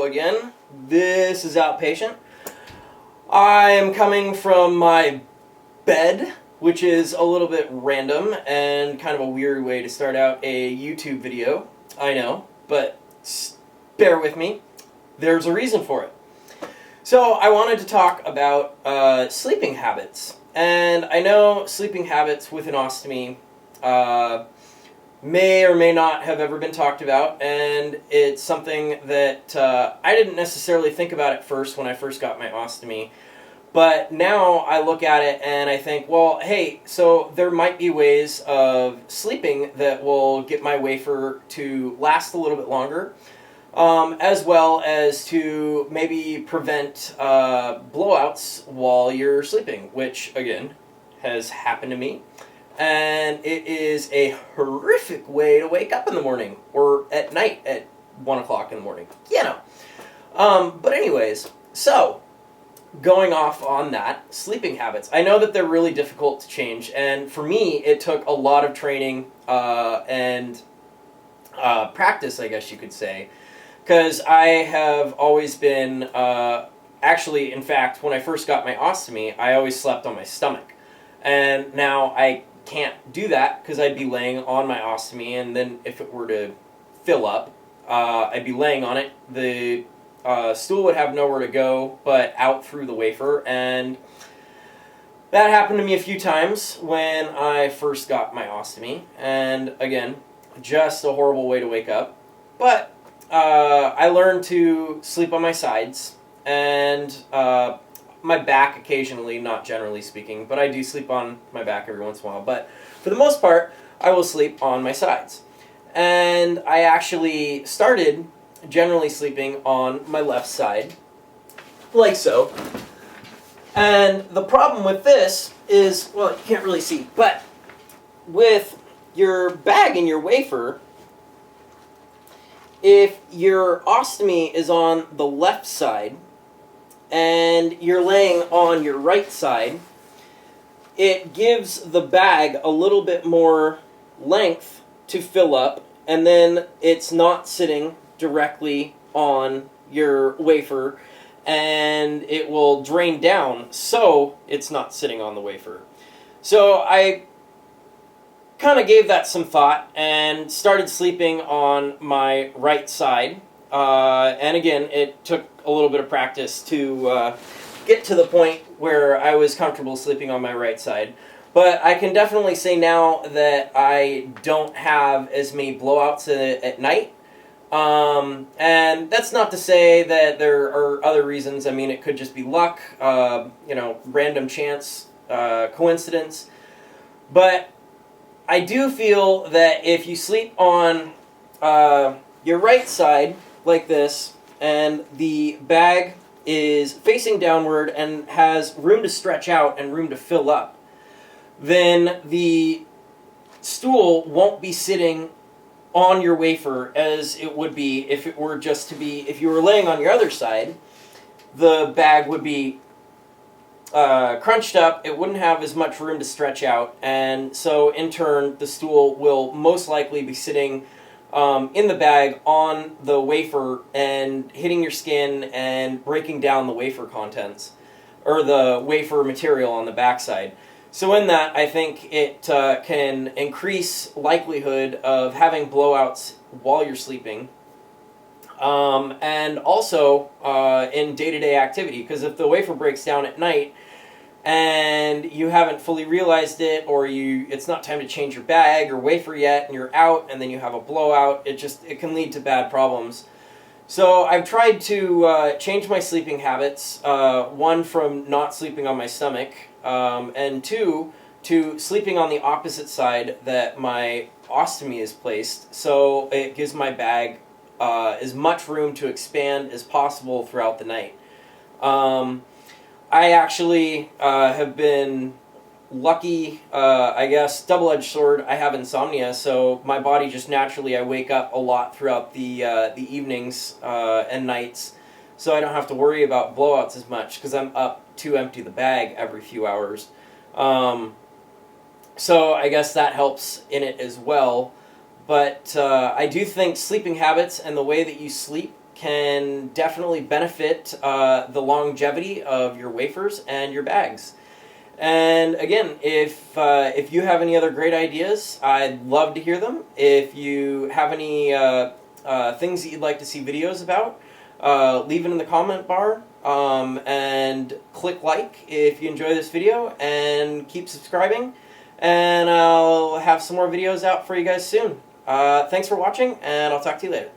again. This is Outpatient. I am coming from my bed, which is a little bit random and kind of a weird way to start out a YouTube video. I know, but bear with me. There's a reason for it. So I wanted to talk about sleeping habits. And I know sleeping habits with an ostomy may or may not have ever been talked about, and it's something that I didn't necessarily think about at first when I first got my ostomy, but now I look at it and I think, well, hey, so there might be ways of sleeping that will get my wafer to last a little bit longer, as well as to maybe prevent blowouts while you're sleeping, which, again, has happened to me. And it is a horrific way to wake up in the morning, or at night at 1 o'clock in the morning, you know. But anyways, so, going off on that, sleeping habits. I know that they're really difficult to change, and for me, it took a lot of training and practice, I guess you could say, because I have always been, actually, in fact, when I first got my ostomy, I always slept on my stomach. And now I can't do that because I'd be laying on my ostomy, and then if it were to fill up, I'd be laying on it. The stool would have nowhere to go but out through the wafer, and that happened to me a few times when I first got my ostomy, and again, just a horrible way to wake up. But I learned to sleep on my sides, and my back occasionally, not generally speaking, but I do sleep on my back every once in a while. But for the most part, I will sleep on my sides. And I actually started generally sleeping on my left side, like so. And the problem with this is, well, you can't really see, but with your bag and your wafer, if your ostomy is on the left side, and you're laying on your right side, it gives the bag a little bit more length to fill up, and then it's not sitting directly on your wafer, and it will drain down, so it's not sitting on the wafer. So I kind of gave that some thought and started sleeping on my right side. And again, it took a little bit of practice to get to the point where I was comfortable sleeping on my right side. But I can definitely say now that I don't have as many blowouts at night. And that's not to say that there are other reasons. I mean, it could just be luck, random chance, coincidence. But I do feel that if you sleep on your right side, like this, and the bag is facing downward and has room to stretch out and room to fill up, then the stool won't be sitting on your wafer as it would be if it were just to be, if you were laying on your other side, the bag would be crunched up, it wouldn't have as much room to stretch out, and so in turn the stool will most likely be sitting in the bag on the wafer and hitting your skin and breaking down the wafer contents, or the wafer material on the backside. So in that, I think it can increase likelihood of having blowouts while you're sleeping, and also in day-to-day activity, because if the wafer breaks down at night and you haven't fully realized it, or it's not time to change your bag or wafer yet, and you're out, and then you have a blowout, it can lead to bad problems. So I've tried to change my sleeping habits, one, from not sleeping on my stomach, and two, to sleeping on the opposite side that my ostomy is placed, so it gives my bag as much room to expand as possible throughout the night. I actually have been lucky, I guess, double-edged sword. I have insomnia, so my body just naturally, I wake up a lot throughout the evenings and nights, so I don't have to worry about blowouts as much because I'm up to empty the bag every few hours. So I guess that helps in it as well. But I do think sleeping habits and the way that you sleep can definitely benefit the longevity of your wafers and your bags. And again, if you have any other great ideas, I'd love to hear them. If you have any things that you'd like to see videos about, leave it in the comment bar, and click like if you enjoy this video, and keep subscribing, and I'll have some more videos out for you guys soon. Thanks for watching, and I'll talk to you later.